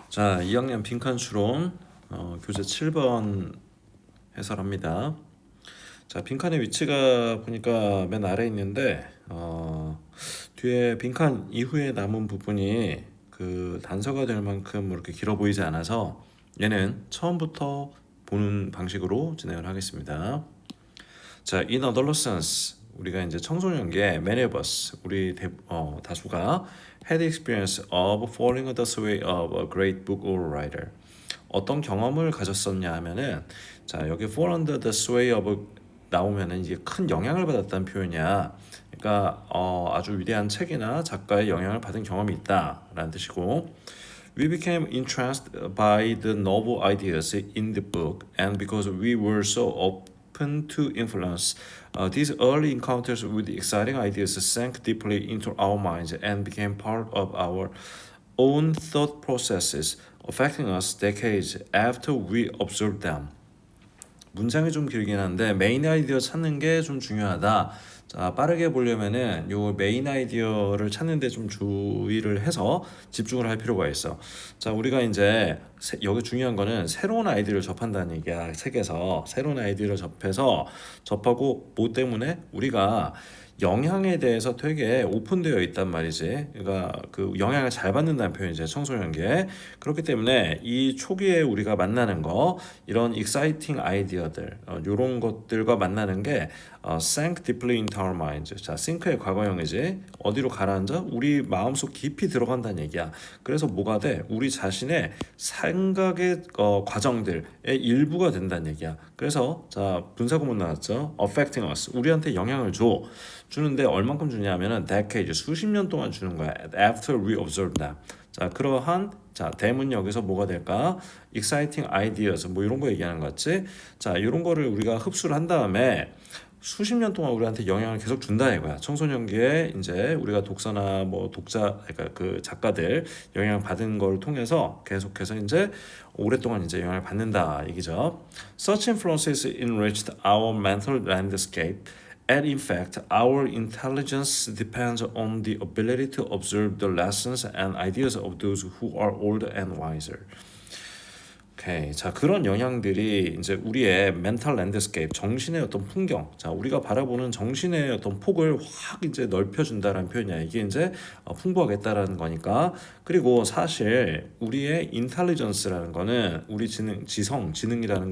자, 2학년 빈칸 추론 교재 7번 해설합니다. 자, 빈칸의 위치가 보니까 맨 아래에 있는데 뒤에 빈칸 이후에 남은 부분이 그 단서가 될 만큼 이렇게 길어 보이지 않아서 얘는 처음부터 보는 방식으로 진행을 하겠습니다. 자, in adolescence 우리가 이제 청소년기에 many of us 다수가 had experience of falling the sway of a great book or writer. 어떤 경험을 가졌었냐 하면은 자, 여기 fall under the sway of 나오면은 이게 큰 영향을 받았다는 표현이야. 그러니까 아주 위대한 책이나 작가의 영향을 받은 경험이 있다라는 뜻이고 We became interested by the novel ideas in the book, and because we were so open to influence, these early encounters with exciting ideas sank deeply into our minds and became part of our own thought processes, affecting us decades after we observed them. 문장이 좀 길긴 한데 메인 아이디어 찾는 게 좀 중요하다. 자, 빠르게 보려면은 요 메인 아이디어를 찾는 데 좀 주의를 해서 집중을 할 필요가 있어. 자, 우리가 이제 여기 중요한 거는 새로운 아이디어를 접한다는 얘기야. 책에서 새로운 아이디어를 접하고 뭐 때문에 우리가 영향에 대해서 되게 오픈되어 있단 말이지. 그러니까 그 영향을 잘 받는다는 표현이지, 청소년기에. 그렇기 때문에 이 초기에 우리가 만나는 거, 이런 exciting 아이디어들, 이런 것들과 만나는 게 sank deeply into our minds. 자, sink의 과거형이지. 어디로 가라앉아? 우리 마음속 깊이 들어간다는 얘기야. 그래서 뭐가 돼? 우리 자신의 생각의 과정들의 일부가 된다는 얘기야. 그래서 자, 분사구문 나왔죠. affecting us. 우리한테 영향을 주는데 얼만큼 주냐면은 decades, 수십 년 동안 주는 거야. After we observe them. 자, 그러한 자, 대문 여기서 뭐가 될까? exciting ideas 뭐 이런 거 얘기하는 거 같지? 자, 이런 거를 우리가 흡수를 한 다음에 수십 년 동안 우리한테 영향을 계속 준다 이거야. 청소년기에 이제 우리가 독서나 뭐 그러니까 그 작가들 영향을 받은 걸 통해서 계속해서 이제 오랫동안 이제 영향을 받는다 얘기죠. Such influences enriched our mental landscape. And in fact, our intelligence depends on the ability to observe the lessons and ideas of those who are older and wiser. 오케이. 자, 그런 영향들이 이제 우리의 멘탈 랜드스케이프, 정신의 어떤 풍경, 자, 우리가 바라보는 정신의 어떤 폭을 확 이제 넓혀준다라는 표현이야. 이게 이제 풍부하겠다라는 거니까. 그리고 사실 우리의 인텔리전스라는 거는 우리 지성이라는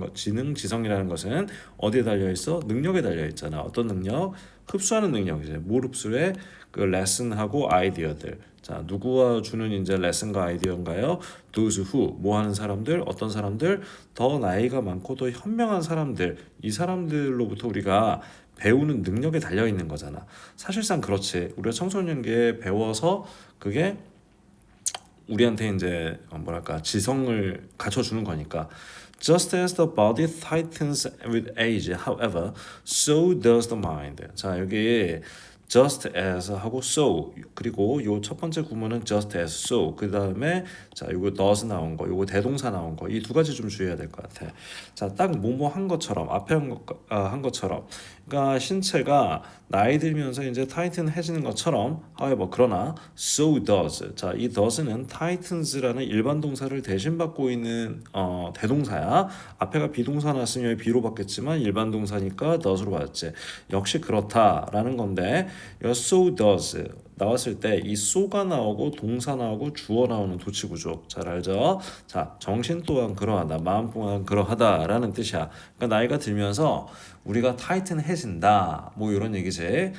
것은 어디에 달려 있어? 능력에 달려 있잖아. 어떤 능력? 흡수하는 능력이지. 뭘 흡수해? 그 레슨하고 아이디어들. 자, 누구와 주는 이제 레슨과 아이디어인가요? Those who, 뭐 하는 사람들, 어떤 사람들, 더 나이가 많고 더 현명한 사람들, 이 사람들로부터 우리가 배우는 능력에 달려 있는 거잖아. 사실상 그렇지. 우리가 청소년기에 배워서 그게 우리한테 이제 뭐랄까 지성을 갖춰주는 거니까. Just as the body tightens with age, however, so does the mind. 자, 여기 just as 하고 so, 그리고 요 첫 번째 구문은 just as so, 그 다음에 자, 요거 does 나온 거, 요거 대동사 나온 거, 이 두 가지 좀 주의해야 될 것 같아. 자, 딱 뭐뭐 한 것처럼, 앞에 한 것처럼, 그러니까 신체가 나이 들면서 이제 타이튼해지는 것처럼, however, 그러나 so does. 자, 이 does는 tightens라는 일반 동사를 대신받고 있는 대동사야. 앞에가 비동사 나왔으면 비로 바뀌었지만 일반 동사니까 does로 받았지. 역시 그렇다라는 건데, so does 나왔을 때 이 so가 나오고 동사 나오고 주어 나오는 도치 구조 잘 알죠? 자, 정신 또한 그러하다, 마음 또한 그러하다라는 뜻이야. 그러니까 나이가 들면서 우리가 타이튼해진다, 뭐 이런 얘기지.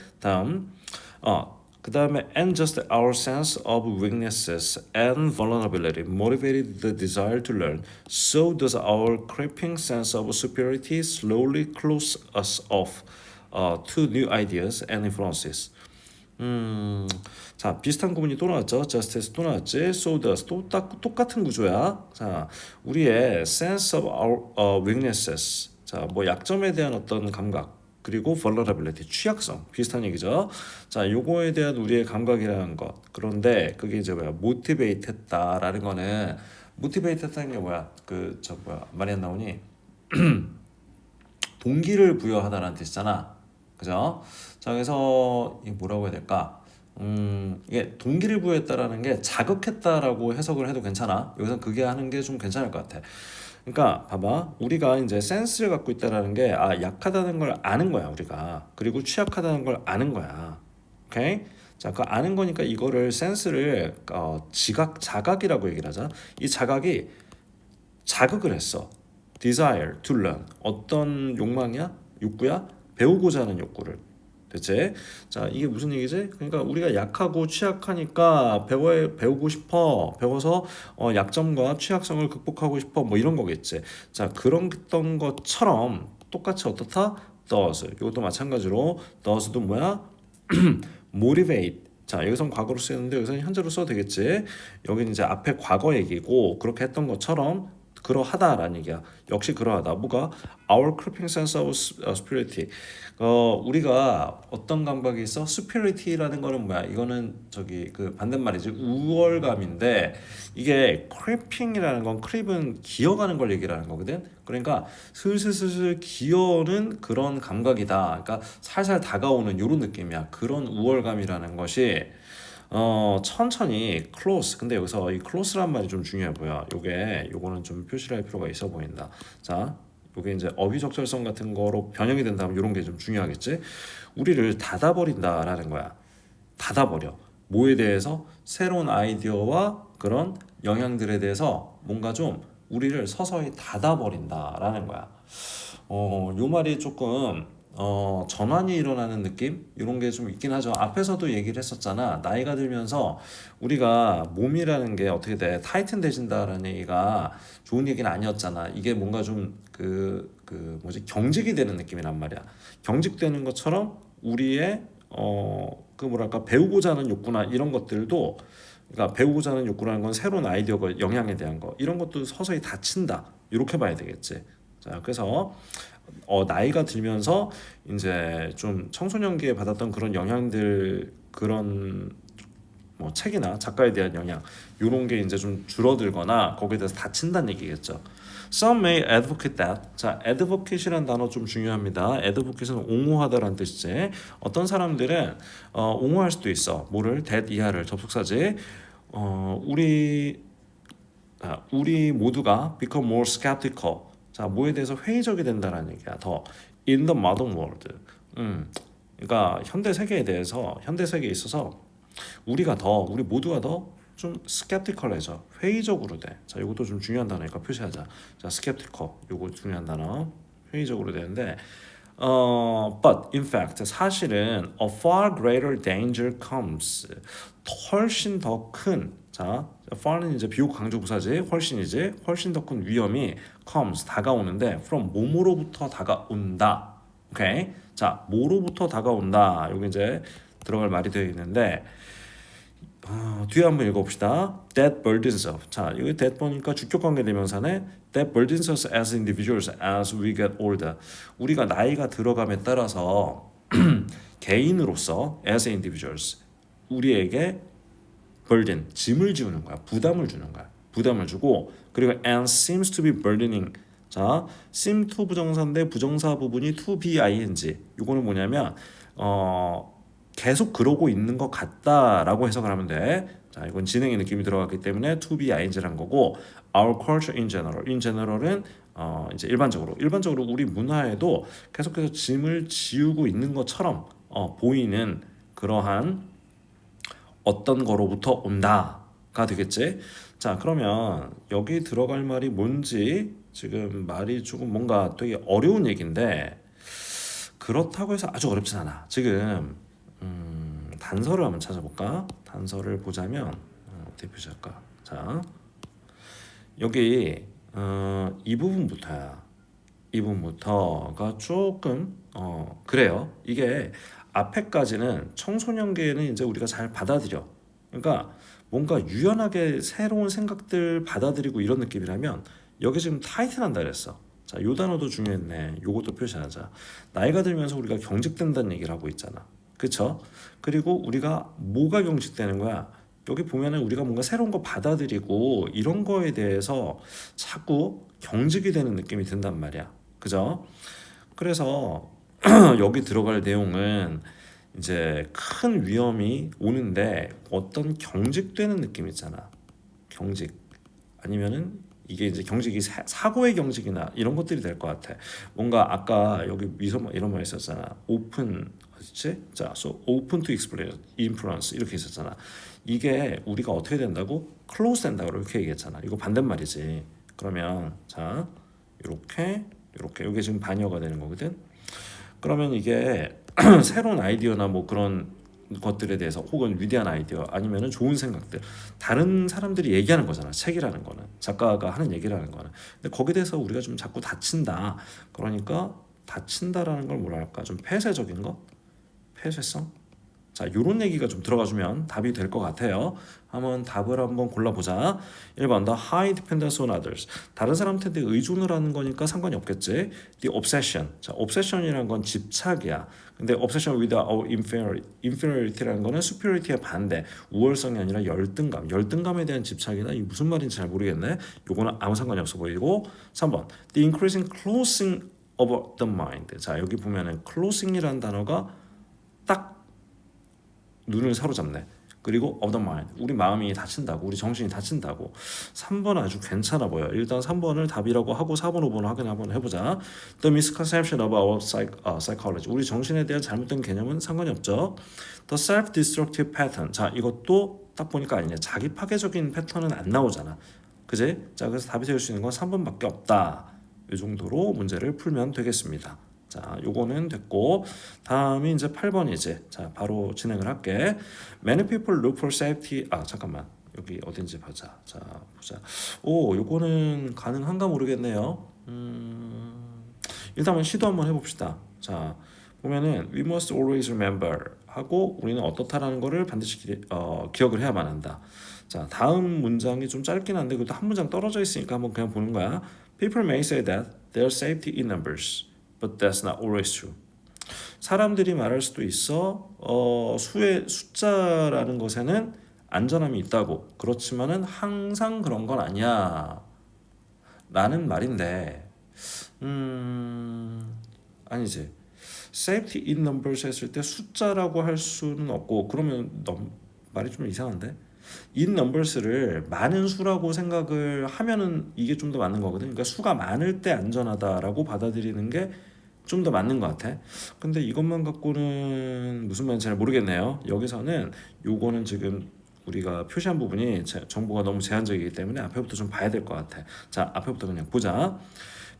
그 다음에 and just our sense of weaknesses and vulnerability motivated the desire to learn. So does our creeping sense of superiority slowly close us off to new ideas and influences. 자, 비슷한 구문이 또 나왔죠. just as 또 나왔지. so does 똑같은 구조야. 자, 우리의 sense of our weaknesses. 자, 뭐 약점에 대한 어떤 감각. 그리고 vulnerability, 취약성, 비슷한 얘기죠. 자, 요거에 대한 우리의 감각이라는 것. 그런데 그게 이제 뭐야? motivate 했다라는 거는 motivate 했다는 게 뭐야? 말이 안 나오니? 동기를 부여하다라는 뜻이잖아. 그죠? 자, 그래서 이 뭐라고 해야 될까? 이게 동기를 부여했다라는 게 자극했다라고 해석을 해도 괜찮아. 여기서 그게 하는 게 좀 괜찮을 것 같아. 그러니까 봐봐, 우리가 이제 센스를 갖고 있다라는 게 약하다는 걸 아는 거야 우리가. 그리고 취약하다는 걸 아는 거야. 오케이? 자, 그 아는 거니까 이거를 센스를 자각이라고 얘기를 하자. 이 자각이 자극을 했어. desire to learn. 어떤 욕망이야? 욕구야? 배우고자 하는 욕구를. 대체 자 이게 무슨 얘기지? 그러니까 우리가 약하고 취약하니까 배우고 싶어. 배워서 약점과 취약성을 극복하고 싶어. 뭐 이런 거겠지. 자 그런 것처럼 똑같이 어떻다? does. 이것도 마찬가지로 does도 뭐야? motivate. 자 여기선 과거로 쓰였는데 여기서는 현재로 써도 되겠지. 여기는 이제 앞에 과거 얘기고 그렇게 했던 것처럼 그러하다라는 얘기야. 역시 그러하다. 뭐가? Our creeping sense of spirituality. 우리가 어떤 감각이 있어? spirituality라는 거는 뭐야? 이거는 저기 그 반대말이지. 우월감인데 이게 creeping이라는 건 creep은 기어가는 걸 얘기하는 거거든. 그러니까 슬슬슬슬 기어오는 그런 감각이다. 그러니까 살살 다가오는 이런 느낌이야. 그런 우월감이라는 것이 천천히 close. 근데 여기서 이 close란 말이 좀 중요해 보여. 요거는 좀 표시를 할 필요가 있어 보인다. 자, 요게 이제 어휘적절성 같은 거로 변형이 된다면 이런 게 좀 중요하겠지. 우리를 닫아버린다라는 거야. 닫아버려. 뭐에 대해서? 새로운 아이디어와 그런 영향들에 대해서 뭔가 좀 우리를 서서히 닫아버린다라는 거야. 요 말이 조금 전환이 일어나는 느낌 이런 게 좀 있긴 하죠. 앞에서도 얘기를 했었잖아. 나이가 들면서 우리가 몸이라는 게 어떻게 돼? 타이튼돼진다라는 얘기가 좋은 얘기는 아니었잖아. 이게 뭔가 좀 뭐지? 경직이 되는 느낌이란 말이야. 경직되는 것처럼 우리의 그 뭐랄까 배우고자 하는 욕구나 이런 것들도 그러니까 배우고자 하는 욕구라는 건 새로운 아이디어가 영향에 대한 거 이런 것도 서서히 닫힌다 이렇게 봐야 되겠지. 자 그래서 나이가 들면서 이제 좀 청소년기에 받았던 그런 영향들 그런 뭐 책이나 작가에 대한 영향 이런 게 이제 좀 줄어들거나 거기에 대해서 닫힌다는 얘기겠죠. Some may advocate that. 자, advocate이라는 단어 좀 중요합니다. advocate는 옹호하다라는 뜻이지. 어떤 사람들은 옹호할 수도 있어. 뭐를? that 이하를 접속사지. 우리 모두가 become more skeptical. 자, 뭐에 대해서 회의적이 된다는 얘기야. 더 in the modern world. 그러니까 현대 세계에 있어서 우리 모두가 더 좀 skeptical해져. 회의적으로 돼. 자, 이것도 좀 중요한 단어니까 표시하자. 자, skeptical. 이거 중요한 단어. 회의적으로 되는데 but in fact 사실은 a far greater danger comes. 훨씬 더 큰 자, far는 이제 비호 강조 부사지. 훨씬 더 큰 위험이 comes 다가오는데 from 뭐뭐로부터 다가온다. 오케이. 자, 뭐로부터 다가온다. 여기 이제 들어갈 말이 되어 있는데 뒤에 한번 읽어봅시다. That burdens us. 자, 여기 that 보니까 주격관계 대명사네. That burdens us as individuals as we get older. 우리가 나이가 들어감에 따라서 개인으로서 as individuals 우리에게 burden 짐을 지우는 거야. 부담을 주는 거야. 부담을 주고 그리고 and seems to be burdening. 자, seem to 부정사인데 부정사 부분이 to be ing. 이거는 뭐냐면 계속 그러고 있는 것 같다라고 해석을 하면 돼. 자, 이건 진행의 느낌이 들어갔기 때문에 to be ing란 거고 our culture in general은 이제 일반적으로 우리 문화에도 계속해서 짐을 지우고 있는 것처럼 보이는 그러한 어떤 거로부터 온다가 되겠지. 자, 그러면 여기 들어갈 말이 뭔지 지금 말이 조금 뭔가 되게 어려운 얘기인데 그렇다고 해서 아주 어렵진 않아. 지금 단서를 한번 찾아볼까? 단서를 보자면 어떻게 표시할까? 자, 여기 이 부분부터야. 이 부분부터가 조금 그래요. 이게 앞에까지는 청소년기에는 이제 우리가 잘 받아들여. 그러니까 뭔가 유연하게 새로운 생각들 받아들이고 이런 느낌이라면 여기 지금 타이트한다 그랬어. 자, 요 단어도 중요했네. 요것도 표시하자. 나이가 들면서 우리가 경직된다는 얘기를 하고 있잖아. 그쵸? 그리고 우리가 뭐가 경직되는 거야? 여기 보면은 우리가 뭔가 새로운 거 받아들이고 이런 거에 대해서 자꾸 경직이 되는 느낌이 든단 말이야. 그죠? 그래서 여기 들어갈 내용은 이제 큰 위험이 오는데 어떤 경직되는 느낌 있잖아. 경직 아니면은 이게 이제 경직이 사고의 경직이나 이런 것들이 될 것 같아. 뭔가 아까 여기 미소 이런 말 있었잖아. 오픈 어딨지? 자, so open to influence 이렇게 있었잖아. 이게 우리가 어떻게 된다고? close 된다고 이렇게 얘기했잖아. 이거 반대말이지. 그러면 자 이렇게 이게 지금 반여가 되는 거거든. 그러면 이게 새로운 아이디어나 뭐 그런 것들에 대해서 혹은 위대한 아이디어 아니면은 좋은 생각들 다른 사람들이 얘기하는 거잖아. 책이라는 거는 작가가 하는 얘기라는 거는. 근데 거기에 대해서 우리가 좀 자꾸 다친다. 그러니까 다친다라는 걸 뭐라 할까? 좀 폐쇄적인 거? 폐쇄성? 자, 요런 얘기가 좀 들어가주면 답이 될 것 같아요. 한번 답을 한번 골라보자. 1번 The high dependence on others. 다른 사람한테 의존을 하는 거니까 상관이 없겠지. The obsession. 자, obsession이라는 건 집착이야. 근데 obsession with our inferiority라는 거는 superiority의 반대. 우월성이 아니라 열등감. 열등감에 대한 집착이다. 이게 무슨 말인지 잘 모르겠네. 요거는 아무 상관이 없어 보이고. 3번 The increasing closing of the mind. 자, 여기 보면은 closing이라는 단어가 딱 눈을 사로잡네. 그리고 of the mind. 우리 마음이 다친다고. 우리 정신이 다친다고. 3번 아주 괜찮아 보여. 일단 3번을 답이라고 하고 4번, 5번 확인 한번 해보자. The misconception of our psychology. 우리 정신에 대한 잘못된 개념은 상관이 없죠. The self-destructive pattern. 자, 이것도 딱 보니까 아니네. 자기 파괴적인 패턴은 안 나오잖아. 그지? 자, 그래서 답이 될 수 있는 건 3번밖에 없다. 이 정도로 문제를 풀면 되겠습니다. 자, 요거는 됐고 다음이 이제 8번이지. 자, 바로 진행을 할게. Many people look for safety. 아, 잠깐만. 여기 어딘지 보자. 자, 보자. 오, 요거는 가능한가 모르겠네요. 일단 한번 시도 한번 해봅시다. 자, 보면은 we must always remember 하고 우리는 어떻다라는 거를 반드시 기억을 해야만 한다. 자, 다음 문장이 좀 짧긴 한데 그래도 한 문장 떨어져 있으니까 한번 그냥 보는 거야. People may say that there's safety in numbers, but that's not always true. 사람들이 말할 수도 있어. 수의 숫자라는 것에는 안전함이 있다고. 그렇지만은 항상 그런 건 아니야. 라는 말인데, 아니지. Safety in numbers 했을 때 숫자라고 할 수는 없고, 그러면 말이 좀 이상한데? in numbers를 많은 수라고 생각을 하면은 이게 좀 더 맞는 거거든. 그러니까 수가 많을 때 안전하다라고 받아들이는 게 좀 더 맞는 것 같아. 근데 이것만 갖고는 무슨 말인지 잘 모르겠네요. 여기서는 요거는 지금 우리가 표시한 부분이 정보가 너무 제한적이기 때문에 앞에부터 좀 봐야 될 것 같아. 자, 앞에부터 그냥 보자.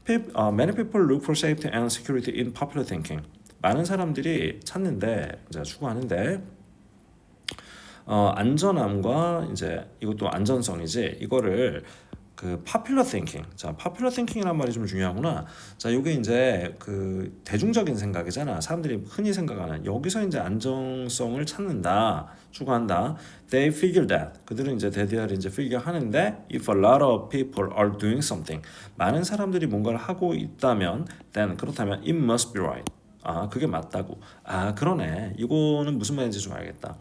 Many people look for safety and security in popular thinking. 많은 사람들이 찾는데, 이제 추구하는데, 안전함과 이제 이것도 안전성이지. 이거를 그 popular thinking. 자, popular thinking이란 말이 좀 중요하구나. 자, 이게 이제 그 대중적인 생각이잖아. 사람들이 흔히 생각하는. 여기서 이제 안정성을 찾는다, 추구한다. They figure that. 그들은 이제 대대를 이제 figure 하는데, if a lot of people are doing something. 많은 사람들이 뭔가를 하고 있다면, then 그렇다면 it must be right. 아, 그게 맞다고. 아, 그러네. 이거는 무슨 말인지 좀 알겠다.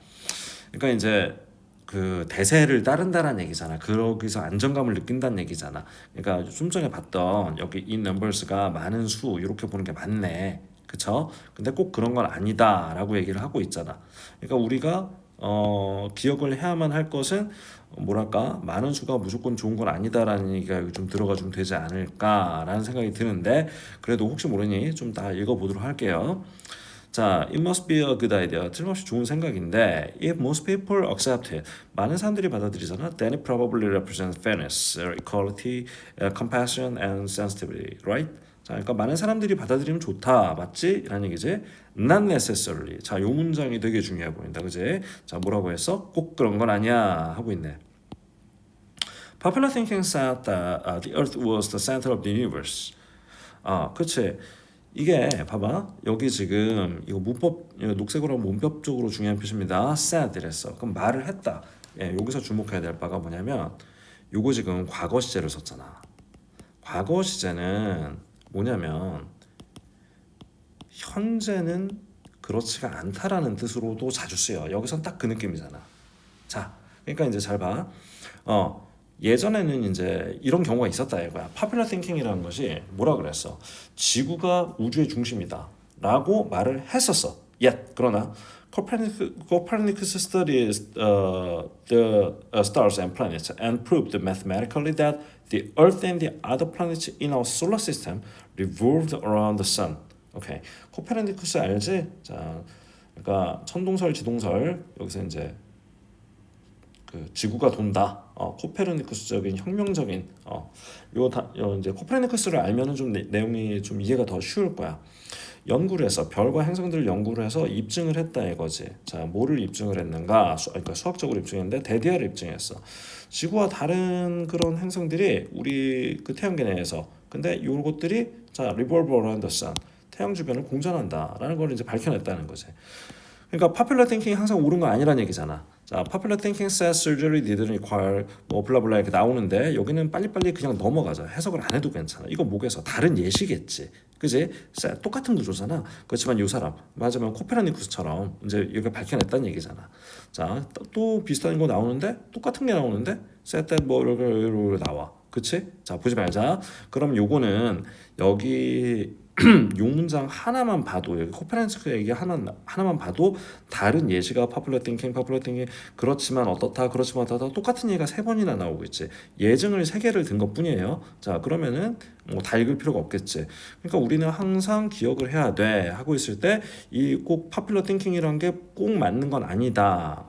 그러니까 이제 그 대세를 따른다는 얘기잖아. 그러기서 안정감을 느낀다는 얘기잖아. 그러니까 좀 전에 봤던 여기 in numbers가 많은 수 이렇게 보는 게 맞네. 그쵸? 근데 꼭 그런 건 아니다라고 얘기를 하고 있잖아. 그러니까 우리가 기억을 해야만 할 것은 뭐랄까 많은 수가 무조건 좋은 건 아니다라는 얘기가 좀 들어가 좀 되지 않을까라는 생각이 드는데 그래도 혹시 모르니 좀 다 읽어보도록 할게요. 자, it must be a good idea. 틀림없이 좋은 생각인데, if most people accept it, 많은 사람들이 받아들이잖아. Then it probably represents fairness, equality, compassion, and sensitivity, right? 자, 그러니까 많은 사람들이 받아들이면 좋다, 맞지? 라는 얘기지. Not necessarily. 자, 요 문장이 되게 중요해 보인다, 그지? 자, 뭐라고 했어? 꼭 그런 건 아니야 하고 있네. Popular thinking said that the Earth was the center of the universe. 아, 그치. 이게 봐봐 여기 지금 이거 문법 녹색으로 하면 문법적으로 중요한 표시입니다. said 이랬어. 그럼 말을 했다. 예, 여기서 주목해야 될 바가 뭐냐면 요거 지금 과거 시제를 썼잖아. 과거 시제는 뭐냐면 현재는 그렇지가 않다라는 뜻으로도 자주 쓰여. 여기선 딱 그 느낌이잖아. 자, 그러니까 이제 잘 봐. 예전에는 이제 이런 경우가 있었다 이거야. Popular thinking이라는 것이 뭐라 그랬어? 지구가 우주의 중심이다 라고 말을 했었어. Yet 그러나 Copernicus studied the stars and planets and proved mathematically that the Earth and the other planets in our solar system revolved around the sun. 오케이. 코페르니쿠스 알지? 자, 그러니까 천동설, 지동설 여기서 이제 그 지구가 돈다. 코페르니쿠스적인 혁명적인 이제 코페르니쿠스를 알면은 좀 내용이 좀 이해가 더 쉬울 거야. 연구를 해서 별과 행성들을 연구를 해서 입증을 했다 이거지. 자, 뭐를 입증을 했는가? 그러니까 수학적으로 입증했는데 대디아를 입증했어. 지구와 다른 그런 행성들이 우리 그 태양계 내에서 근데 요것들이 자, revolve around the sun. 태양 주변을 공전한다라는 걸 이제 밝혀냈다는 거지. 그러니까 popular thinking이 항상 옳은 거 아니란 얘기잖아. 자, popular thinking says surgery didn't require 뭐 블라블라 이렇게 나오는데 여기는 빨리빨리 그냥 넘어가자. 해석을 안 해도 괜찮아. 이거 뭐겠어? 다른 예시겠지. 그지? 똑같은 구조잖아. 그렇지만 이 사람 맞으면 코페르니쿠스처럼 이제 이렇게 밝혀냈다는 얘기잖아. 자, 또 비슷한 거 나오는데 똑같은 게 나오는데 said that 뭐 이렇게 나와. 그치? 자, 보지 말자. 그럼 요거는 여기 용 문장 하나만 봐도 여기 코페르니쿠스 얘기 하나만 봐도 다른 예시가 popular thinking 그렇지만 어떻다 똑같은 얘기가 세 번이나 나오고 있지. 예증을 세 개를 든 것뿐이에요. 자, 그러면은 뭐 다 읽을 필요가 없겠지. 그러니까 우리는 항상 기억을 해야 돼 하고 있을 때 이 꼭 popular thinking이란 게 꼭 맞는 건 아니다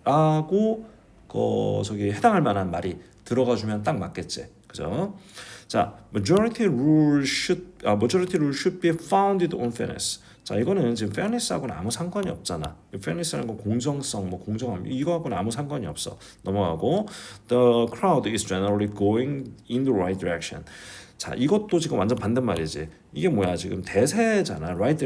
라고 저기 해당할 만한 말이 들어가 주면 딱 맞겠지. 그죠? 자, majority rule should be founded on fairness. 자, 이거는 지금 fairness하고는 아무 상관이 없잖아. fairness라는 건 공정성, 뭐 공정함 이거하고는 아무 상관이 없어. 넘어가고 the crowd is generally going in the right direction. 자, 이것도 지금 완전 반대말이지. 이게 뭐야? 지금 대세잖아. right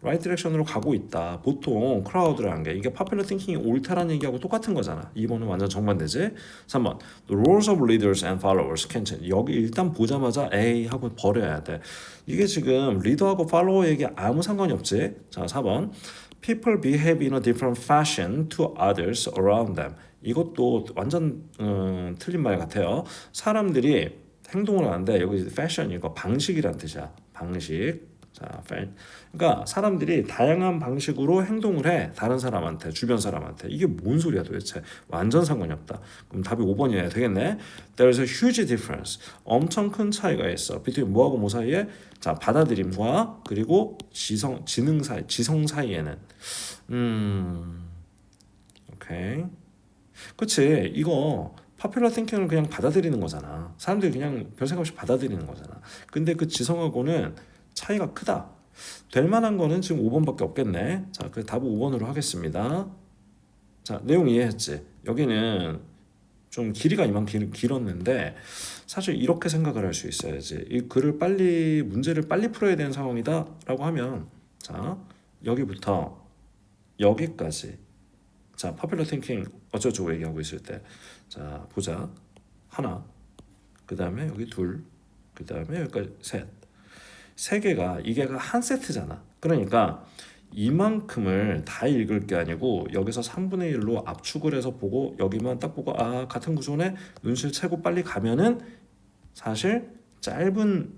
direction으로 가고 있다. 보통 crowd라는 게 이게 popular thinking이 옳다라는 얘기하고 똑같은 거잖아. 2번은 완전 정반대지. 3번 the roles of leaders and followers can change. 여기 일단 보자마자 에이 하고 버려야 돼. 이게 지금 리더하고 팔로워 얘기 아무 상관이 없지. 자, 4번 people behave in a different fashion to others around them. 이것도 완전 틀린 말 같아요. 사람들이 행동을 하는데 여기 패션 이거 방식이란 뜻이야. 방식. 자, 그러니까 사람들이 다양한 방식으로 행동을 해. 다른 사람한테, 주변 사람한테. 이게 뭔 소리야 도대체. 완전 상관이 없다. 그럼 답이 5번이어야 되겠네. There's a huge difference. 엄청 큰 차이가 있어. between 뭐하고 뭐 사이에? 자, 받아들임과 그리고 지성 사이에는. 오케이. 그치. 이거 popular thinking을 그냥 받아들이는 거잖아. 사람들이 그냥 별 생각 없이 받아들이는 거잖아. 근데 그 지성하고는 차이가 크다. 될 만한 거는 지금 5번밖에 없겠네. 자, 그래서 답은 5번으로 하겠습니다. 자, 내용 이해했지? 여기는 좀 길이가 이만큼 길었는데 사실 이렇게 생각을 할 수 있어야지. 이 문제를 빨리 풀어야 되는 상황이다라고 하면 자, 여기부터 여기까지 자, popular thinking 어쩌고 얘기하고 있을 때 자, 보자. 하나, 그 다음에 여기 둘, 그 다음에 여기까지 셋. 세 개가 이게가 한 세트잖아. 그러니까 이만큼을 다 읽을 게 아니고 여기서 3분의 1로 압축을 해서 보고 여기만 딱 보고 아 같은 구조네 눈치를 채고 빨리 가면은 사실 짧은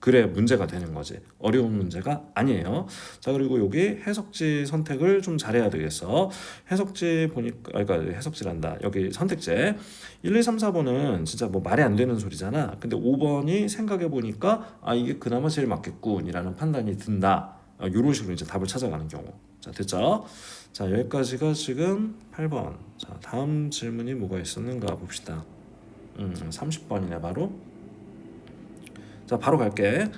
글의 문제가 되는 거지. 어려운 문제가 아니에요. 자, 그리고 여기 해석지 선택을 좀 잘해야 되겠어. 해석지 보니까 그러니까 해석지란다. 여기 선택제 1, 2, 3, 4번은 진짜 뭐 말이 안 되는 소리잖아. 근데 5번이 생각해 보니까 아 이게 그나마 제일 맞겠군이라는 판단이 든다. 이런 식으로 이제 답을 찾아가는 경우. 자, 됐죠? 자, 여기까지가 지금 8번. 자, 다음 질문이 뭐가 있었는가 봅시다. 30번이네 바로. 자, 바로 갈게.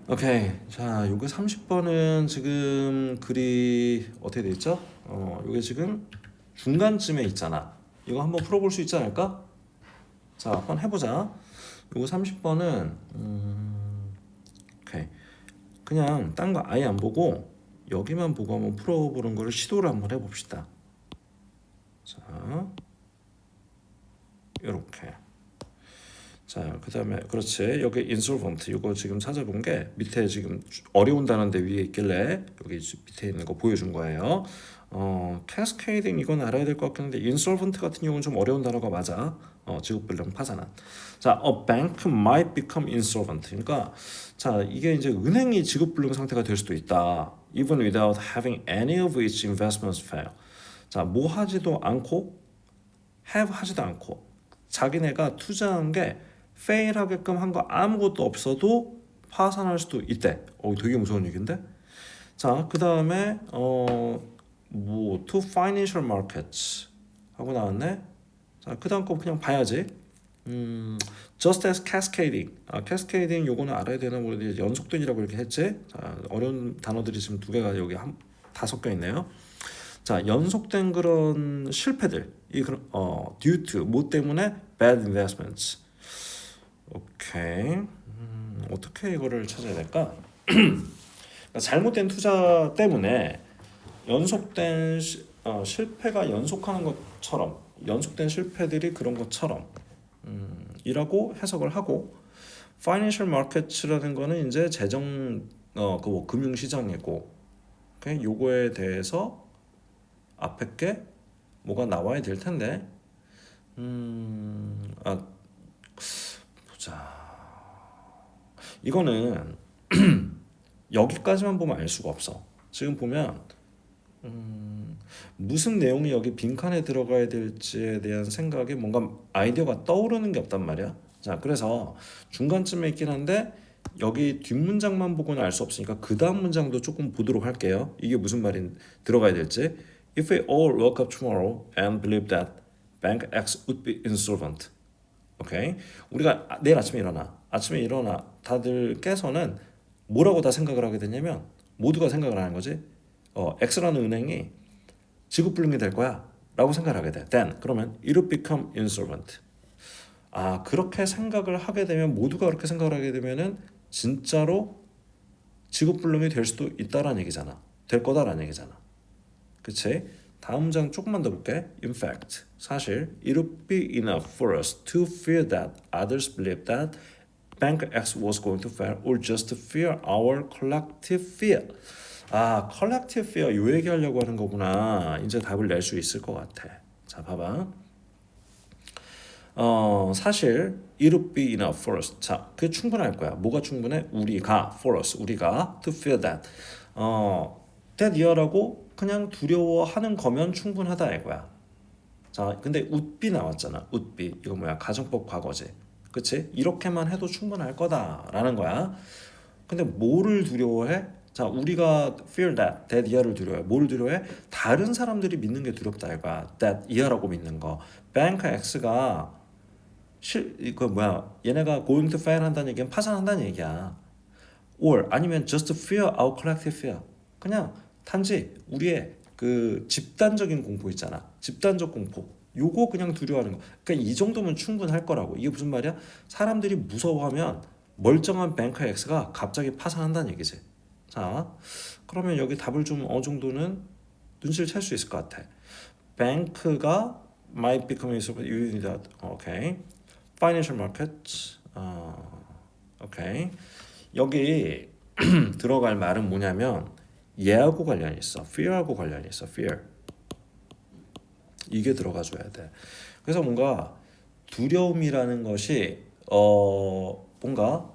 오케이. 자, 요게 30번은 지금 글이 어떻게 돼 있죠? 요게 지금 중간쯤에 있잖아. 이거 한번 풀어볼 수 있지 않을까? 자, 한번 해보자. 요거 30번은 오케이. 그냥 딴 거 아예 안 보고 여기만 보고 한번 풀어보는 거를 시도를 한번 해봅시다. 자, 요렇게. 자, 그 다음에 그렇지. 여기 insolvent 이거 지금 찾아본 게 밑에 지금 어려운 단어인데 위에 있길래 여기 밑에 있는 거 보여준 거예요. cascading 이건 알아야 될 것 같긴 한데 insolvent 같은 경우는 좀 어려운 단어가 맞아. 지급불량 파산한. 자, a bank might become insolvent. 그러니까 자, 이게 이제 은행이 지급불능 상태가 될 수도 있다. even without having any of its investments fail. 자, 뭐 하지도 않고 have 하지도 않고 자기네가 투자한 게 fail 하게끔 한 거 아무것도 없어도 파산할 수도 있대. 되게 무서운 얘기인데. 자, 그 다음에 to financial markets 하고 나왔네. 자, 그 다음 거 그냥 봐야지. just as cascading. cascading 요거는 알아야 되나 모르겠는데 연속된이라고 이렇게 했지. 자, 어려운 단어들이 지금 두 개가 여기 다 섞여 있네요. 자, 연속된 그런 실패들, due to 뭐 때문에 bad investments. 오케이. 어떻게 이거를 찾아야 될까? 그러니까 잘못된 투자 때문에 연속된 실패가 연속하는 것처럼, 연속된 실패들이 그런 것처럼 이라고 해석을 하고, financial markets라는 거는 이제 재정 뭐 금융시장이고, 오케이? 요거에 대해서 앞에 게 뭐가 나와야 될 텐데, 보자. 이거는 여기까지만 보면 알 수가 없어. 지금 보면 무슨 내용이 여기 빈칸에 들어가야 될지에 대한 생각에 뭔가 아이디어가 떠오르는 게 없단 말이야. 자, 그래서 중간쯤에 있긴 한데 여기 뒷문장만 보고는 알 수 없으니까 그 다음 문장도 조금 보도록 할게요. 이게 무슨 말이 들어가야 될지. If we all woke up tomorrow and believe that bank X would be insolvent. 오케이? 우리가 내일 아침에 일어나 다들 깨서는 뭐라고 다 생각을 하게 되냐면, 모두가 생각을 하는 거지. X라는 은행이 지급불능이 될 거야 라고 생각을 하게 돼. Then 그러면 it would become insolvent. 그렇게 생각을 하게 되면, 모두가 그렇게 생각을 하게 되면은 진짜로 지급불능이 될 수도 있다라는 얘기잖아. 될 거다라는 얘기잖아. 그치? 다음 문장 조금만 더 볼게. In fact, 사실 it would be enough for us to fear that others believe that Bank X was going to fail, or just to fear our collective fear. collective fear 요 얘기하려고 하는 거구나. 이제 답을 낼 수 있을 것 같아. 자, 봐봐. 사실 it would be enough for us. 자, 그게 충분할 거야. 뭐가 충분해? 우리가, for us, 우리가 to fear that. that year라고 그냥 두려워하는 거면 충분하다 이거야. 자, 근데 would be 나왔잖아. would be. 이거 뭐야? 가정법 과거지. 그치? 이렇게만 해도 충분할 거다라는 거야. 근데 뭐를 두려워해? 자, 우리가 fear that year를 두려워해. 뭘 두려워해? 다른 사람들이 믿는 게 두렵다 이거야. that year라고 믿는 거. bank X가 얘네가 going to fail 한다는 얘기는 파산한다는 얘기야. or 아니면 just fear our collective fear. 그냥 단지 우리의 그 집단적인 공포 있잖아. 집단적 공포. 요거 그냥 두려워하는 거. 그러니까 이 정도면 충분할 거라고. 이게 무슨 말이야? 사람들이 무서워하면 멀쩡한 뱅크 X가 갑자기 파산한다는 얘기지. 자, 그러면 여기 답을 좀 어느 정도는 눈치를 챌 수 있을 것 같아. 뱅크가 might become insolvent. 오케이. Financial markets. 오케이. 여기 들어갈 말은 뭐냐면 얘하고 관련이 있어. fear하고 관련이 있어. fear. 이게 들어가줘야 돼. 그래서 뭔가 두려움이라는 것이 뭔가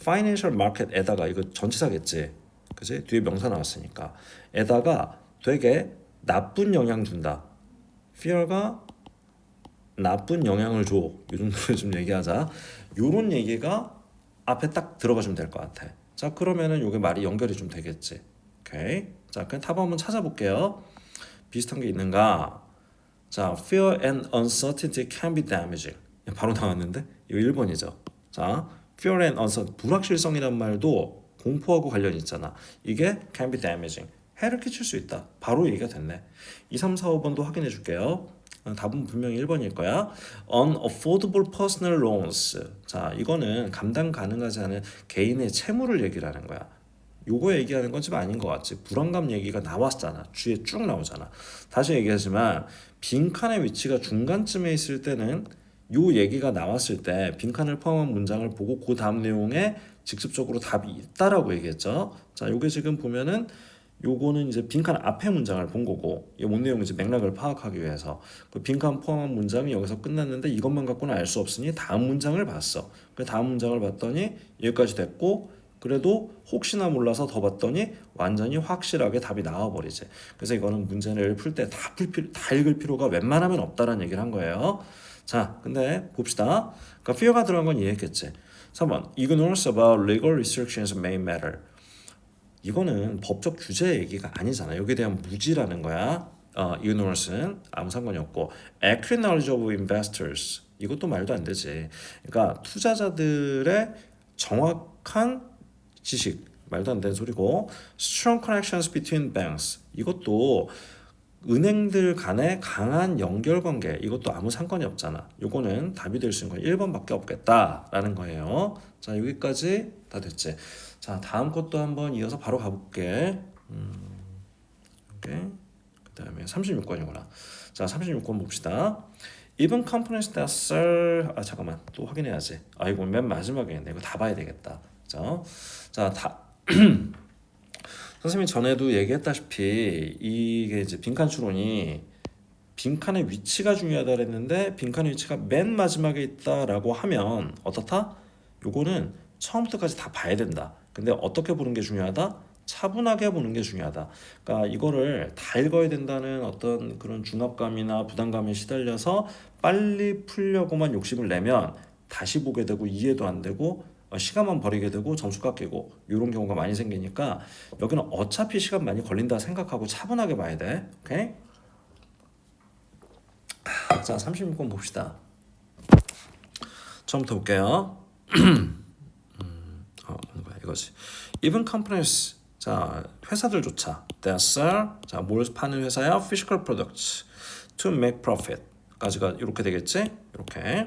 financial market에다가, 이거 전치사겠지, 그치? 뒤에 명사 나왔으니까 에다가 되게 나쁜 영향 준다. fear가 나쁜 영향을 줘. 이 정도로 좀 얘기하자. 요런 얘기가 앞에 딱 들어가주면 될 것 같아. 자, 그러면은 요게 말이 연결이 좀 되겠지. 오케이. 자, 그냥 답 한번 찾아볼게요. 비슷한 게 있는가? 자, fear and uncertainty can be damaging. 바로 나왔는데 이거 1번이죠. 자, fear and uncertainty, 불확실성이란 말도 공포하고 관련이 있잖아. 이게 can be damaging, 해를 끼칠 수 있다. 바로 얘기가 됐네. 2, 3, 4, 5번도 확인해 줄게요. 답은 분명히 1번일 거야. unaffordable personal loans. 자, 이거는 감당 가능하지 않은 개인의 채무를 얘기를 하는 거야. 요거 얘기하는 건 좀 아닌 것 같지. 불안감 얘기가 나왔잖아. 뒤에 쭉 나오잖아. 다시 얘기하지만 빈칸의 위치가 중간쯤에 있을 때는 요 얘기가 나왔을 때 빈칸을 포함한 문장을 보고 그 다음 내용에 직접적으로 답이 있다라고 얘기했죠. 자, 요게 지금 보면은 요거는 이제 빈칸 앞에 문장을 본 거고, 이게 뭔 내용인지 맥락을 파악하기 위해서 그 빈칸 포함한 문장이 여기서 끝났는데 이것만 갖고는 알 수 없으니 다음 문장을 봤어. 그 다음 문장을 봤더니 여기까지 됐고, 그래도 혹시나 몰라서 더 봤더니 완전히 확실하게 답이 나와버리지. 그래서 이거는 문제를 풀 때 다 읽을 필요가 웬만하면 없다라는 얘기를 한 거예요. 자, 근데 봅시다. 그러니까 fear가 들어간 건 이해했겠지. 3번 Ignorance about legal restrictions may matter. 이거는 법적 규제 얘기가 아니잖아. 여기에 대한 무지라는 거야. ignorance는 아무 상관이 없고 accurate knowledge of investors 이것도 말도 안 되지. 그러니까 투자자들의 정확한 지식 말도 안 되는 소리고 strong connections between banks 이것도 은행들 간의 강한 연결관계 이것도 아무 상관이 없잖아. 요거는 답이 될 수 있는 건 1번밖에 없겠다라는 거예요. 자, 여기까지 다 됐지. 자, 다음 것도 한번 이어서 바로 가볼게. 오케이. 그 다음에 36권이구나. 자, 36권 봅시다. Even companies that sell 잠깐만 또 확인해야지. 이거 맨 마지막에 있네. 이거 다 봐야 되겠다. 그죠? 자, 선생님이 전에도 얘기했다시피 이게 이제 빈칸 추론이 빈칸의 위치가 중요하다 그랬는데 빈칸의 위치가 맨 마지막에 있다라고 하면 어떻다? 요거는 처음부터까지 다 봐야 된다. 근데 어떻게 보는 게 중요하다? 차분하게 보는 게 중요하다. 그러니까 이거를 다 읽어야 된다는 어떤 그런 중압감이나 부담감에 시달려서 빨리 풀려고만 욕심을 내면 다시 보게 되고 이해도 안 되고 시간만 버리게 되고 점수 깎이고 이런 경우가 많이 생기니까 여기는 어차피 시간 많이 걸린다 생각하고 차분하게 봐야 돼. 오케이? 자, 36번 봅시다. 처음부터 볼게요. 뭐야 이거지. Even companies 자 회사들조차 that sell 자 뭘 파는 회사야? Physical products to make profit 까지가 이렇게 되겠지? 이렇게.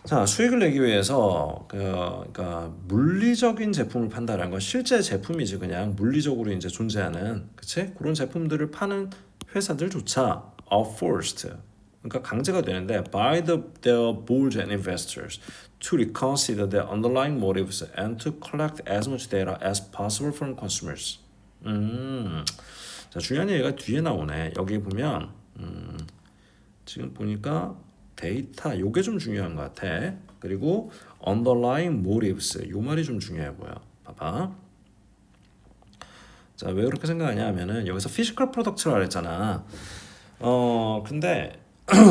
자, 수익을 내기 위해서 그러니까 물리적인 제품을 판다라는 건 실제 제품이지 그냥 물리적으로 이제 존재하는 그치? 그런 제품들을 파는 회사들조차 are forced 그러니까 강제가 되는데 by their board and investors to reconsider their underlying motives and to collect as much data as possible from consumers. 자, 중요한 얘기가 뒤에 나오네. 여기 보면 지금 보니까 데이터 요게 좀 중요한 것 같아. 그리고 underlying motives 요 말이 좀 중요해 보여. 봐봐. 자, 왜 그렇게 생각하냐 하면은 여기서 physical product라고 했잖아. 근데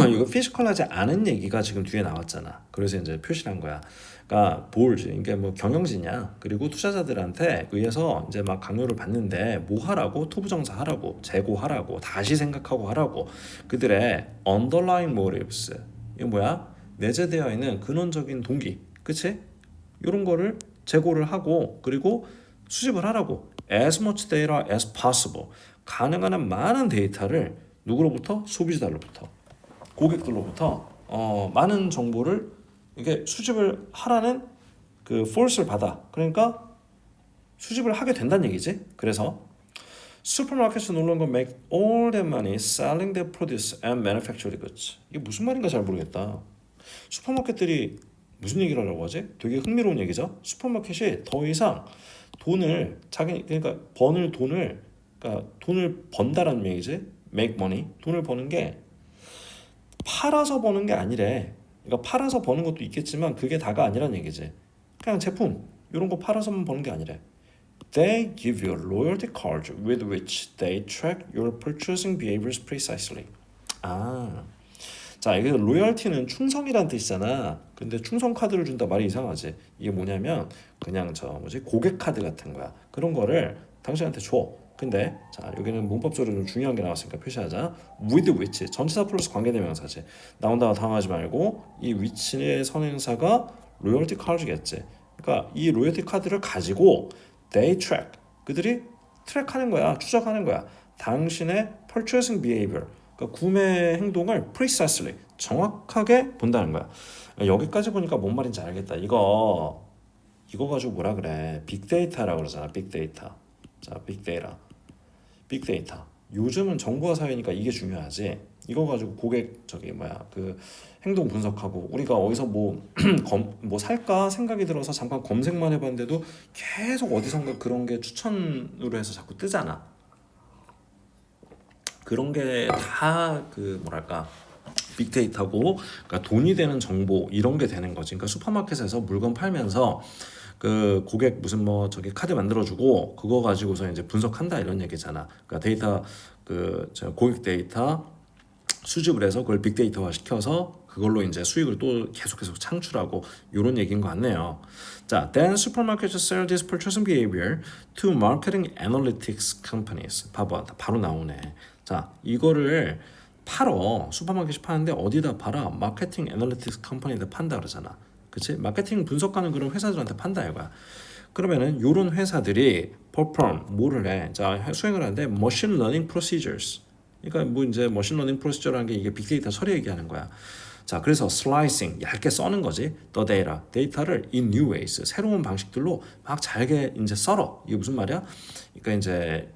이거 피지컬하지 않은 얘기가 지금 뒤에 나왔잖아. 그래서 이제 표시한 거야. 그러니까 볼즈, 이게 뭐 경영진이야. 그리고 투자자들한테 의해서 이제 막 강요를 받는데 뭐 하라고? 토부정사 하라고, 재고하라고, 다시 생각하고 하라고. 그들의 underlying motives, 이거 뭐야? 내재되어 있는 근원적인 동기, 그치? 이런 거를 재고를 하고 그리고 수집을 하라고. As much data as possible, 가능한 한 많은 데이터를 누구로부터? 소비자들로부터. 고객들로부터 많은 정보를 이게 수집을 하라는 그 force를 받아. 그러니까 수집을 하게 된다는 얘기지. 그래서 슈퍼마켓은 no longer make all their money selling their produce and manufactured goods. 이게 무슨 말인가 잘 모르겠다. 슈퍼마켓들이 무슨 얘기를 하려고 하지? 되게 흥미로운 얘기죠. 슈퍼마켓이 더 이상 돈을 그러니까 버는 돈을 그러니까 돈을 번다라는 얘기지. make money. 돈을 버는 게 팔아서 버는 게 아니래. 그러니까 팔아서 버는 것도 있겠지만 그게 다가 아니란 얘기지. 그냥 제품 이런 거 팔아서만 버는 게 아니래. They give you loyalty cards with which they track your purchasing behaviors precisely. 자, 이게 로열티는 충성이란 뜻이잖아. 근데 충성 카드를 준다 말이 이상하지. 이게 뭐냐면 그냥 고객 카드 같은 거야. 그런 거를 당신한테 줘. 근데 자, 여기는 문법적으로 좀 중요한 게 나왔으니까 표시하자. with which 전치사 플러스 관계대명사지. 나온다고 당황하지 말고 이 which의 선행사가 로열티 카드겠지. 그러니까 이 로열티 카드를 가지고 they track 그들이 트랙하는 거야. 추적하는 거야. 당신의 purchasing behavior 그러니까 구매 행동을 precisely 정확하게 본다는 거야. 여기까지 보니까 뭔 말인지 알겠다. 이거 가지고 뭐라 그래? 빅데이터라고 그러잖아. 빅데이터. 자, 빅데이터. 요즘은 정보화 사회니까 이게 중요하지. 이거 가지고 고객 그 행동 분석하고 우리가 어디서 뭐 살까 생각이 들어서 잠깐 검색만 해봤는데도 계속 어디선가 그런 게 추천으로 해서 자꾸 뜨잖아. 그런 게 다 뭐랄까 빅데이터고 그러니까 돈이 되는 정보 이런 게 되는 거지. 그러니까 슈퍼마켓에서 물건 팔면서 그 고객 무슨 뭐 저기 카드 만들어주고 그거 가지고서 이제 분석한다 이런 얘기잖아. 그러니까 데이터 저 고객 데이터 수집을 해서 그걸 빅데이터화 시켜서 그걸로 이제 수익을 또 계속 창출하고 이런 얘기인 것 같네요. 자, then supermarkets sell this purchasing behavior to marketing analytics companies. 봐봐, 바로 나오네. 자, 이거를 팔어. 슈퍼마켓이 파는데 어디다 팔아? 마케팅 애널리틱스 컴퍼니한테 판다 그러잖아. 그치? 마케팅 분석하는 그런 회사들한테 판다 이거야. 그러면은 요런 회사들이 perform 뭐를 해? 자, 수행을 하는데 machine learning procedures. 그러니까 뭐 이제 머신러닝 프로시저라는 게 이게 빅데이터 처리 얘기하는 거야. 자, 그래서 슬라이싱 얇게 써는 거지. the data 데이터를 in new ways 새로운 방식들로 막 잘게 이제 썰어. 이게 무슨 말이야? 그러니까 이제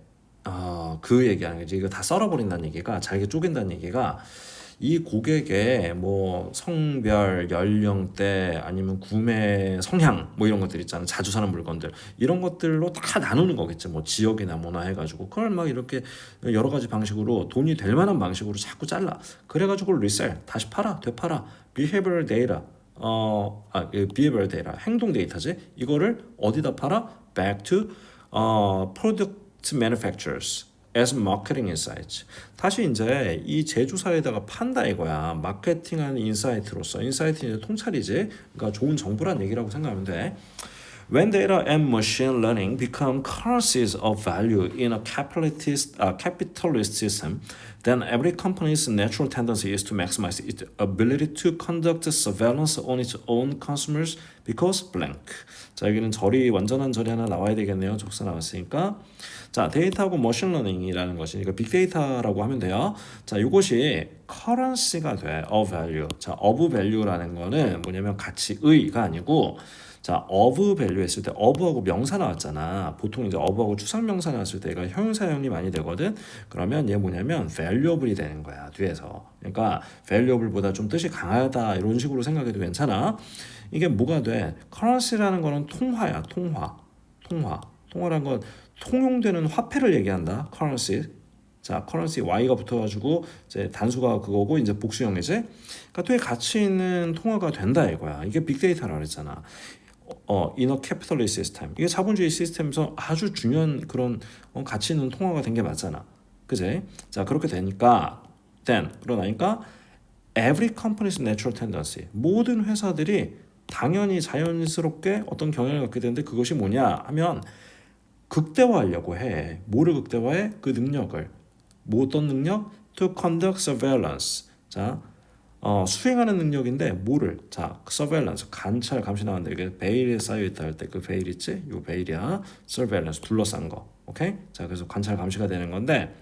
그 얘기하는 거지. 이거 다 썰어버린다는 얘기가 잘게 쪼갠다는 얘기가 이 고객의 뭐 성별, 연령대 아니면 구매 성향 뭐 이런 것들 있잖아. 자주 사는 물건들 이런 것들로 다 나누는 거겠지. 뭐 지역이나 뭐나 해가지고 그걸 막 이렇게 여러 가지 방식으로 돈이 될 만한 방식으로 자꾸 잘라. 그래가지고 리셀 다시 팔아, 되팔아. behavioral data behavioral data 행동 데이터지. 이거를 어디다 팔아? back to product manufacturers. as marketing insights. 다시 이제 이 제조사에다가 판다 이거야. 마케팅하는 인사이트로서. 인사이트는 통찰이지. 그러니까 좋은 정보란 얘기라고 생각하면 돼. When data and machine learning become currencies of value in a capitalist system, then every company's natural tendency is to maximize its ability to conduct surveillance on its own consumers because blank. 자, 여기는 절이 완전한 절이 하나 나와야 되겠네요. 적사 나왔으니까. 자, 데이터하고 머신러닝이라는 것이 그러니까 빅데이터라고 하면 돼요. 자, 이것이 currency가 돼. of value. 자, of value라는 거는 뭐냐면 가치의가 아니고 자, of value 했을 때 of하고 명사 나왔잖아. 보통 이제 of하고 추상명사 나왔을 때가 형용사형이 많이 되거든. 그러면 얘 뭐냐면 valuable이 되는 거야. 뒤에서. 그러니까 valuable보다 좀 뜻이 강하다 이런 식으로 생각해도 괜찮아. 이게 뭐가 돼? currency라는 거는 통화야. 통화라는 건 통용되는 화폐를 얘기한다. currency. 자, currency y가 붙어가지고 이제 단수가 그거고 이제 복수형이지. 그러니까 되게 가치 있는 통화가 된다 이거야. 이게 빅데이터라고 그랬잖아. in a capitalist system. 이게 자본주의 시스템에서 아주 중요한 그런 가치 있는 통화가 된 게 맞잖아. 그지? 자, 그렇게 되니까 then 그러나니까 every company's natural tendency. 모든 회사들이 당연히 자연스럽게 어떤 경향을 갖게 되는데 그것이 뭐냐 하면 극대화하려고 해. 뭐를 극대화해? 그 능력을. 뭐 어떤 능력? To conduct surveillance. 자, 수행하는 능력인데 뭐를? 자, surveillance 관찰 감시 나왔는데 이게 베일에 쌓여 있다 할 때 그 베일 있지? 요 베일이야. surveillance 둘러싼 거. 오케이? 자, 그래서 관찰 감시가 되는 건데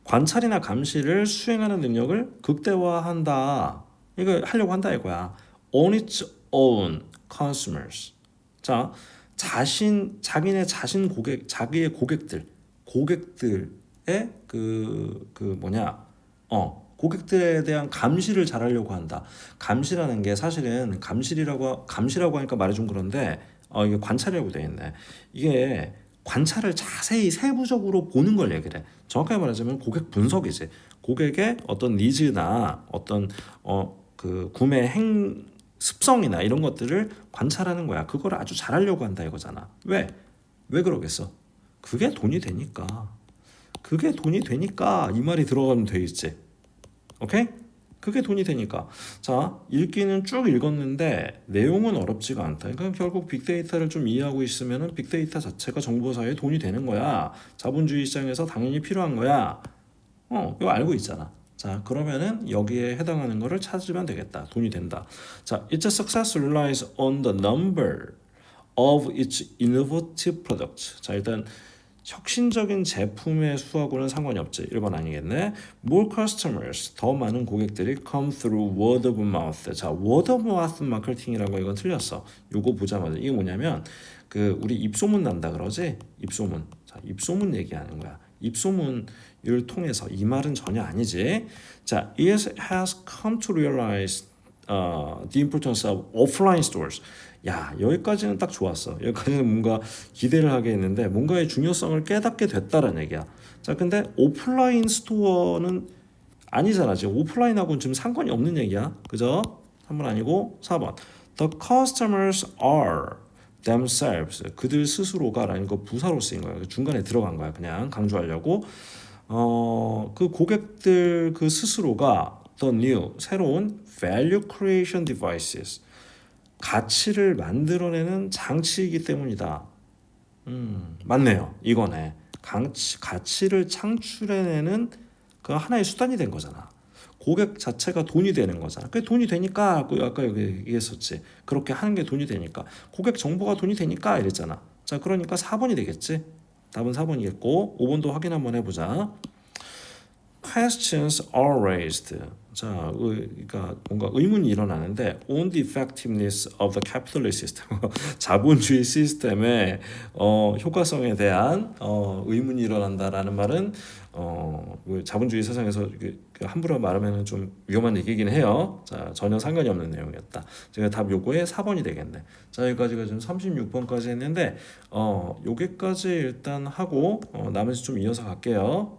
관찰이나 감시를 수행하는 능력을 극대화한다. 이거 하려고 한다 이거야. On its own consumers. 자, 자기네 자신 고객, 자기의 고객들의 고객들에 대한 감시를 잘하려고 한다. 감시라는 게 사실은 감시라고 하니까 말이 좀 그런데 이게 관찰이라고 되어 있네. 이게 관찰을 자세히 세부적으로 보는 걸 얘기를 해. 정확하게 말하자면 고객 분석이지. 고객의 어떤 니즈나 어떤 그 구매 습성이나 이런 것들을 관찰하는 거야. 그걸 아주 잘하려고 한다 이거잖아. 왜 그러겠어? 그게 돈이 되니까 이 말이 들어가면 돼 있지. 오케이? 그게 돈이 되니까. 자, 읽기는 쭉 읽었는데 내용은 어렵지가 않다. 그러니까 결국 빅데이터를 좀 이해하고 있으면 빅데이터 자체가 정보사회에 돈이 되는 거야. 자본주의 시장에서 당연히 필요한 거야. 이거 알고 있잖아. 자, 그러면은 여기에 해당하는 거를 찾으면 되겠다. 돈이 된다. 자, its success relies on the number of its innovative products. 자, 일단 혁신적인 제품의 수하고는 상관이 없지. 1번 아니겠네. More customers, 더 많은 고객들이 come through word of mouth. 자, word of mouth 마케팅이라고 이건 틀렸어. 요거 보자마자 이게 뭐냐면 그 우리 입소문 난다 그러지? 입소문. 자, 입소문 얘기하는 거야. 입소문을 통해서 이 말은 전혀 아니지. 자, it has come to realize the importance of offline stores. 야, 여기까지는 딱 좋았어. 여기까지는 뭔가 기대를 하게 했는데 뭔가의 중요성을 깨닫게 됐다라는 얘기야. 자, 근데 오프라인 스토어는 아니잖아. 지금 오프라인하고는 지금 상관이 없는 얘기야. 그죠? 3번 아니고 4번. The customers are. themselves 그들 스스로가라는 거 부사로 쓰인 거예요. 중간에 들어간 거야. 그냥 강조하려고. 그 고객들 그 스스로가 the new 새로운 value creation devices 가치를 만들어내는 장치이기 때문이다. 맞네요. 이거네. 가치를 창출해내는 그 하나의 수단이 된 거잖아. 고객 자체가 돈이 되는 거잖아. 그게 돈이 되니까 아까 여기 얘기했었지. 그렇게 하는 게 돈이 되니까 고객 정보가 돈이 되니까 이랬잖아. 자, 그러니까 4번이 되겠지. 답은 4번이겠고 5번도 확인 한번 해보자. Questions are raised. 자, 그러니까 뭔가 의문이 일어나는데 on the effectiveness of the capitalist system. 자본주의 시스템의 효과성에 대한 의문이 일어난다라는 말은 자본주의 세상에서 함부로 말하면 좀 위험한 얘기긴 해요. 자, 전혀 상관이 없는 내용이었다. 제가 답 요거에 4번이 되겠네. 자, 여기까지가 지금 36번까지 했는데 여기까지 일단 하고 나머지 좀 이어서 갈게요.